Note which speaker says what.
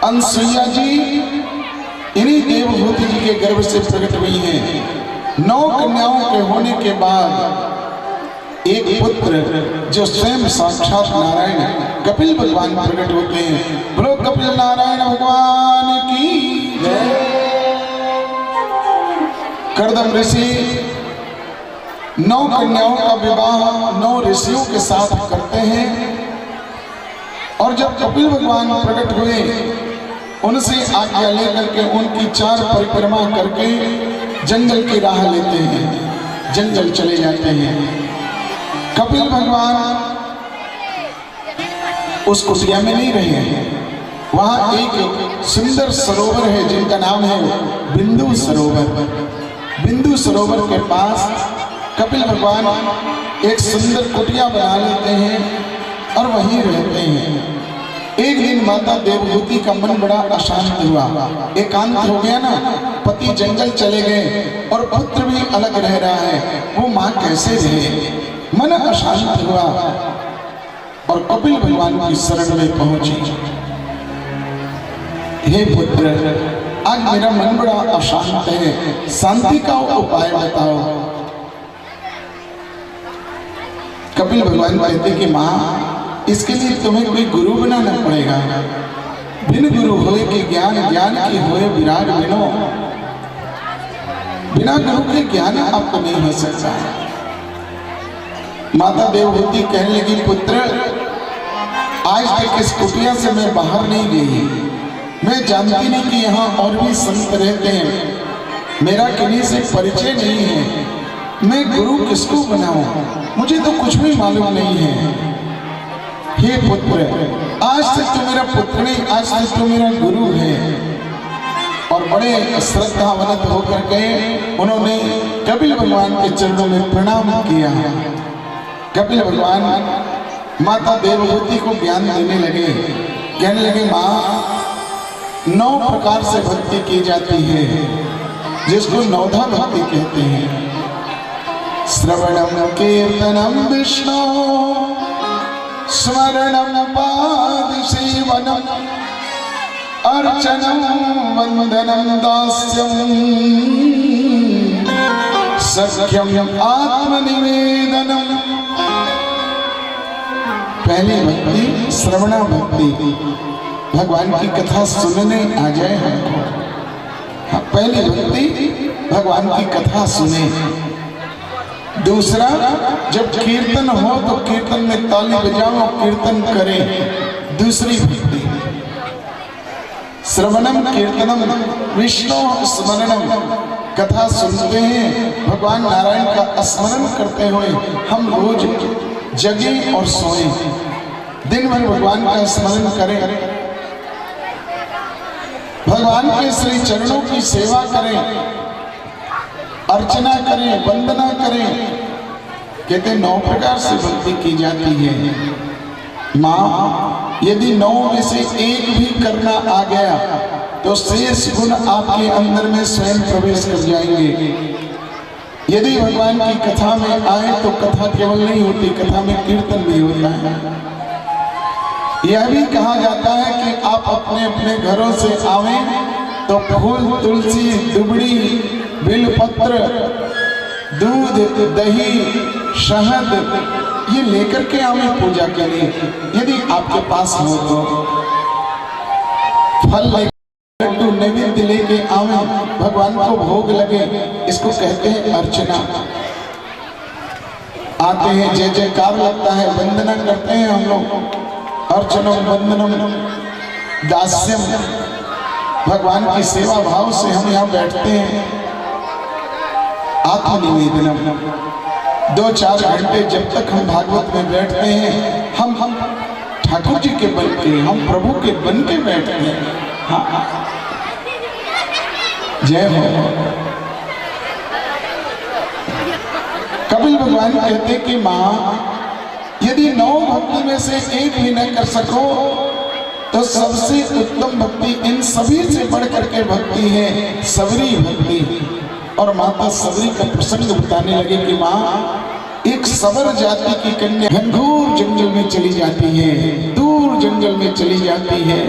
Speaker 1: अनसुईया जी इन्हीं देवभूति जी के गर्भ से प्रकट हुई हैं। 9 कन्याओं के होने के बाद एक पुत्र जो स्वयं साक्षात नारायण कपिल भगवान प्रकट होते हैं। बोलो कपिल नारायण भगवान की जय। कर्दम ऋषि 9 कन्याओं का विवाह 9 ऋषियों के साथ करते हैं और जब कपिल भगवान प्रकट हुए उनसे आज्ञा लेकर के उनकी 4 परिक्रमा करके जंगल की राह लेते हैं, जंगल चले जाते हैं। कपिल भगवान उस कुटिया में नहीं रहे हैं, वहां एक सुंदर सरोवर है जिनका नाम है बिंदु सरोवर। बिंदु सरोवर के पास कपिल भगवान एक सुंदर कुटिया बना लेते हैं और वहीं रहते हैं। एक दिन माता देवभूति का मन बड़ा अशांत हुआ, एकांत हो गया ना, पति जंगल चले गए और पुत्र भी अलग रह रहा है, वो माँ कैसे रहे, मन अशांत हुआ और कपिल भगवान की शरण में पहुंची। हे पुत्र, आज मेरा मन बड़ा अशांत है, शांति का उपाय बताओ। कपिल भगवान कहते कि माँ, इसके लिए तुम्हें कोई गुरु बनाना पड़ेगा। बिन गुरु होए कि ज्ञान, ज्ञान की होए विराग बिनो। बिना गुरु के ज्ञान आपको नहीं हो सकता। माता देवभूति कहने लगी, पुत्र, आज तक इस कुटिया से मैं बाहर नहीं गई, मैं जानती नहीं कि यहाँ और भी संत रहते हैं, मेरा किन्हीं से परिचय नहीं है, मैं गुरु किसको बनाऊं, मुझे तो कुछ भी मालूम नहीं है। हे पुत्र, आज से तू मेरा पुत्र नहीं, आज से तू मेरा गुरु है। और बड़े श्रद्धावनत होकर के उन्होंने कपिल भगवान के चरणों में प्रणाम किया। कपिल भगवान माता देवभूति को ज्ञान देने लगे, कहने लगे, माँ, 9 प्रकार से भक्ति की जाती है जिसको नवधा भक्ति कहते हैं। श्रवणम कीर्तनम विष्णु स्मरणम पाद सेवनम अर्चनम वंदनम दास्यम सख्यम आत्मनिवेदनम। पहली भक्ति श्रवणा भक्ति, भगवान की कथा सुनने आ जाए हमको। पहली भक्ति भगवान की कथा सुने। दूसरा, जब कीर्तन हो तो कीर्तन में ताली बजाओ, कीर्तन करें। दूसरी भक्ति श्रवणम कीर्तनम विष्णु स्मरणम, कथा सुनते हैं, भगवान नारायण का स्मरण करते हुए हम रोज जगे और सोए, दिन भर भगवान का स्मरण करें, भगवान के श्री चरणों की सेवा करें, अर्चना करें, वंदना करें। कहते 9 प्रकार से भक्ति की जाती है। माँ, यदि 9 में से एक भी करना आ गया तो शेष गुण आपके अंदर में स्वयं प्रवेश कर जाएंगे। यदि भगवान की कथा में आए तो कथा केवल नहीं होती, कथा में कीर्तन भी होता है। यह भी कहा जाता है कि आप अपने अपने घरों से आवें तो फूल, तुलसी, दुबड़ी, बिलपत्र, दूध, दही, शहद ये लेकर के आवे पूजा के लिए। यदि आपके पास हो तो फल, लड्डू, नैवेद्य लेके आवे, भगवान को भोग लगे, इसको कहते हैं अर्चना। आते हैं, जय जयकार लगता है, वंदना करते हैं हम लोग। अर्चनम वंदनम दास्यम, भगवान की सेवा भाव से हम यहाँ बैठते हैं। आत्मनिवेदनम, 2-4 घंटे जब तक हम भागवत में बैठते हैं, हम ठाकुर जी के बन के, हम प्रभु के बन के बैठते हैं। हाँ, जय हो। कपिल भगवान कहते कि माँ, यदि 9 भक्ति में से एक भी न कर सको तो सबसे उत्तम भक्ति इन सभी से बढ़ करके भक्ति है सबरी भक्ति। और माता सबरी का प्रसंग बताने लगे कि माँ, एक सबर जाति की कन्या घनघोर जंगल में चली जाती है, दूर जंगल में चली जाती है।